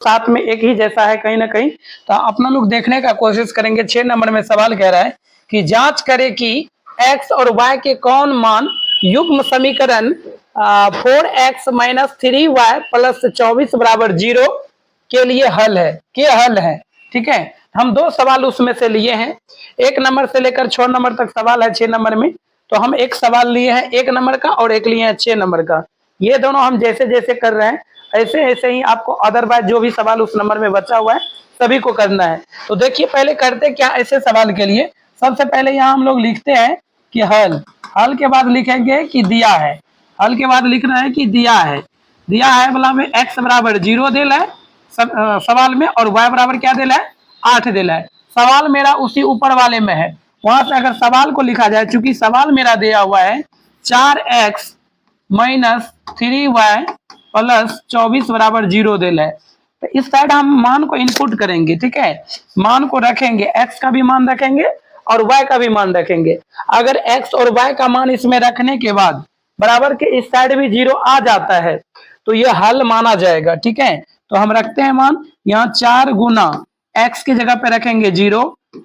साथ में एक ही जैसा है कहीं ना कहीं। तो अपना लोग देखने का कोशिश करेंगे। 6 नंबर में सवाल कह रहा है कि जांच करें कि x और y के कौन मान युग्म समीकरण 4x - 3y + 24 = 0 के लिए हल है। ठीक है, हम 2 सवाल उसमें से लिए हैं। 1 नंबर से लेकर 6 नंबर तक सवाल है 6 नंबर में। तो हम एक सवाल लिए हैं 1 नंबर का और एक लिए हैं 6 नंबर का। ये दोनों हम जैसे जैसे कर रहे हैं ऐसे ऐसे ही आपको अदरवाइज जो भी सवाल उस नंबर में बचा हुआ है सभी को करना है। तो देखिए पहले करते क्या ऐसे सवाल के लिए। सबसे पहले यहाँ हम लोग लिखते हैं कि हल के बाद लिखेंगे कि दिया है। हल के बाद लिख रहे हैं कि दिया है वाला में x = 0 दिल है सवाल में और y बराबर क्या दिल है 8 दिल है। सवाल मेरा उसी ऊपर वाले में है, वहां से अगर सवाल को लिखा जाए, चूंकि सवाल मेरा दिया हुआ है 4x - 3y + 24 = 0 दिल है। तो इस साइड हम मान को इनपुट करेंगे। ठीक है, मान को रखेंगे, x का भी मान रखेंगे और y का भी मान रखेंगे। अगर x और y का मान इसमें रखने के बाद बराबर के इस साइड भी 0 आ जाता है तो ये हल माना जाएगा। ठीक है, तो हम रखते हैं मान, यहाँ 4 गुना x की जगह पे रखेंगे 0,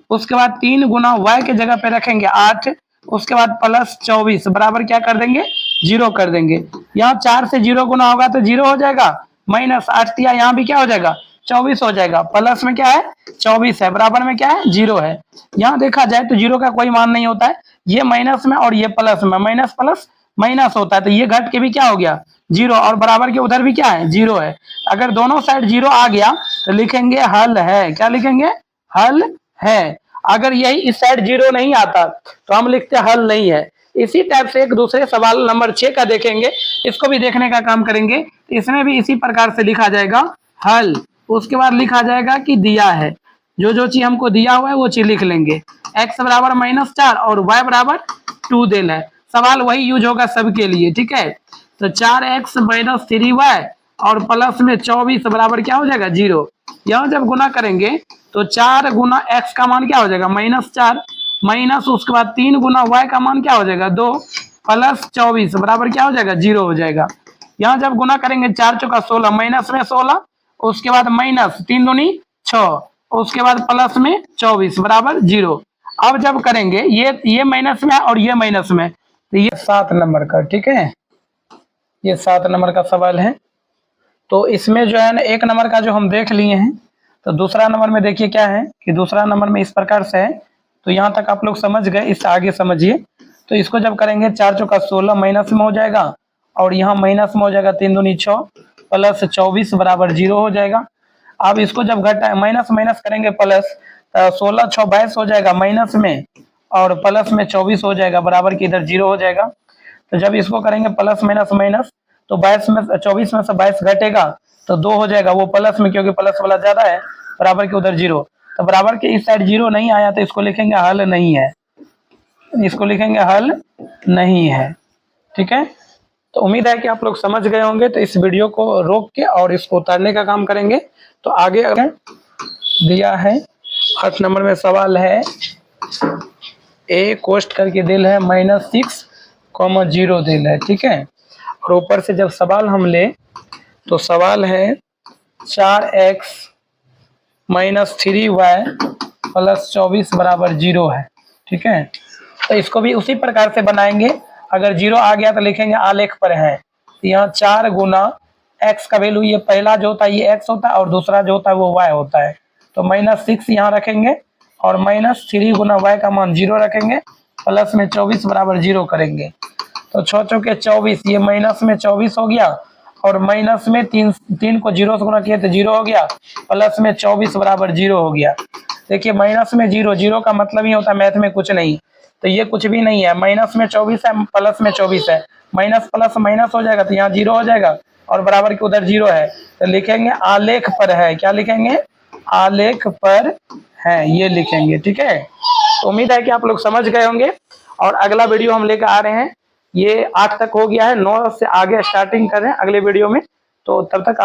उसके बाद 3 गुना y की जगह पे रखेंगे 8, उसके बाद प्लस 24 बराबर क्या कर देंगे 0 कर देंगे। यहाँ 4 से 0 गुना होगा तो 0 हो जाएगा, -8 दिया, यहाँ भी क्या हो जाएगा 24 हो जाएगा। प्लस में क्या है 24 है, बराबर में क्या है 0 है। यहाँ देखा जाए तो 0 का कोई मान नहीं होता है, ये माइनस में और ये प्लस में, माइनस प्लस माइनस होता है, तो ये घट के भी क्या हो गया 0 और बराबर के उधर भी क्या है 0 है। अगर दोनों साइड 0 आ गया तो लिखेंगे हल है। क्या लिखेंगे हल है। अगर यही इस साइड 0 नहीं आता तो हम लिखते हल नहीं है। इसी टाइप से एक दूसरे सवाल नंबर 6 का देखेंगे, इसको भी देखने का काम करेंगे। इसमें भी इसी प्रकार से लिखा जाएगा हल, उसके बाद लिखा जाएगा कि दिया है। जो चीज हमको दिया हुआ है वो चीज लिख लेंगे। x बराबर -4 और y बराबर 2 देना है। सवाल वही यूज होगा सबके लिए। ठीक है, तो 4x - 3y और प्लस में 24 बराबर क्या हो जाएगा 0। यहाँ जब गुना करेंगे तो 4 गुना x का मान क्या हो जाएगा -4 माइनस, उसके बाद 3 गुना y का मान क्या हो जाएगा 2 प्लस 24 बराबर क्या हो जाएगा 0 हो जाएगा। यहाँ जब गुना करेंगे 4 चौका 16, माइनस में 16, उसके बाद माइनस 3 दूनी 6, उसके बाद प्लस में 24 बराबर 0। अब जब करेंगे ये माइनस में और ये माइनस में, तो ये 7 नंबर का। ठीक है, ये 7 नंबर का सवाल है। तो इसमें जो है ना 1 नंबर का जो हम देख लिए हैं, तो दूसरा नंबर में देखिए क्या है कि दूसरा नंबर में इस प्रकार से है। तो यहाँ तक आप लोग समझ गए, इससे आगे समझिए। तो इसको जब करेंगे 4 चौका 16 माइनस में हो जाएगा और यहाँ माइनस में हो जाएगा 3 दूनी 6 प्लस 24 बराबर 0 हो जाएगा। अब इसको जब घटा माइनस माइनस करेंगे प्लस, 16 6 22 हो जाएगा माइनस में और प्लस में 24 हो जाएगा बराबर की इधर 0 हो जाएगा। तो जब इसको करेंगे प्लस माइनस माइनस तो 22 में 24 में से 22 घटेगा तो 2 हो जाएगा, वो प्लस में क्योंकि प्लस वाला ज्यादा है बराबर के उधर 0। तो बराबर के इस साइड 0 नहीं आया तो इसको लिखेंगे हल नहीं है, इसको लिखेंगे हल नहीं है। ठीक है, तो उम्मीद है कि आप लोग समझ गए होंगे। तो इस वीडियो को रोक के और इसको उतारने का काम करेंगे। तो आगे अगर दिया है 8 नंबर में सवाल है a कोष्ट करके दिल है -6, 0 दिल है। ठीक है, और ऊपर से जब सवाल हम ले तो सवाल है 4x - 3y + 24 बराबर 0 है। ठीक है, तो इसको भी उसी प्रकार से बनाएंगे। अगर 0 आ गया तो लिखेंगे आलेख पर है। तो यहाँ 4 गुना x का वैल्यू, ये पहला जो होता है ये x होता है और दूसरा जो होता है वो y होता है। तो -6 यहाँ रखेंगे और -3 गुना y का मान 0 रखेंगे, प्लस में 24 बराबर 0 करेंगे। तो 6 चौके 24, ये माइनस में 24 हो गया और माइनस में 3 को 0 से गुना किया तो 0 हो गया, प्लस में 24 बराबर 0 हो गया। देखिए माइनस में 0 का मतलब ही होता है मैथ में कुछ नहीं, तो ये कुछ भी नहीं है। माइनस में 24 है, प्लस में 24 है, माइनस प्लस माइनस हो जाएगा तो यहाँ 0 हो जाएगा और बराबर के उधर 0 है। तो लिखेंगे आलेख पर है। क्या लिखेंगे आलेख पर है, ये लिखेंगे। ठीक है, तो उम्मीद है कि आप लोग समझ गए होंगे। और अगला वीडियो हम लेकर आ रहे हैं, ये 8 तक हो गया है, 9 से आगे स्टार्टिंग कर रहे हैं अगले वीडियो में। तो तब तक